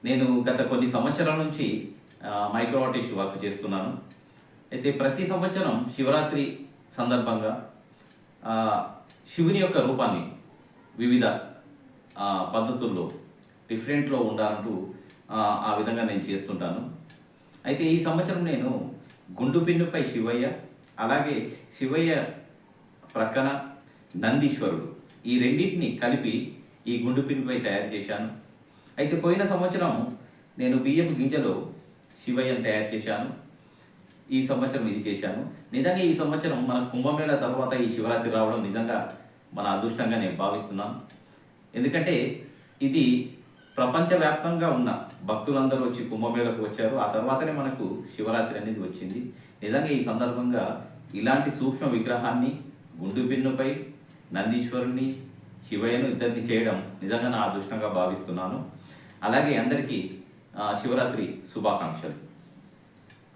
నేను గత కొన్ని సంవత్సరాల నుంచి మైక్రో ఆర్టిస్ట్ వర్క్ చేస్తున్నాను. అయితే ప్రతి సంవత్సరం శివరాత్రి సందర్భంగా శివుని యొక్క రూపాన్ని వివిధ పద్ధతుల్లో డిఫరెంట్లో ఉండాలంటూ ఆ విధంగా నేను చేస్తుంటాను. అయితే ఈ సంవత్సరం నేను గుండు పిన్నుపై శివయ్య, అలాగే శివయ్య ప్రక్కన నందీశ్వరుడు, ఈ రెండింటిని కలిపి ఈ గుండు పిన్నుపై తయారు చేశాను. అయితే పోయిన సంవత్సరం నేను బియ్యం గింజలో శివయ్యను తయారు చేశాను. ఈ సంవత్సరం ఇది చేశాను. నిజంగా ఈ సంవత్సరం మన కుంభమేళ తర్వాత ఈ శివరాత్రి రావడం నిజంగా మన అదృష్టంగా నేను భావిస్తున్నాను. ఎందుకంటే ఇది ప్రపంచవ్యాప్తంగా ఉన్న భక్తులందరూ వచ్చి కుంభమేళకు వచ్చారు. ఆ తర్వాతనే మనకు శివరాత్రి అనేది వచ్చింది. నిజంగా ఈ సందర్భంగా ఇలాంటి సూక్ష్మ విగ్రహాన్ని గుండు పిన్నుపై నందీశ్వరుని, శివయ్యను ఇద్దరిని చేయడం నిజంగా నా అదృష్టంగా భావిస్తున్నాను. అలాగే అందరికీ శివరాత్రి శుభాకాంక్షలు.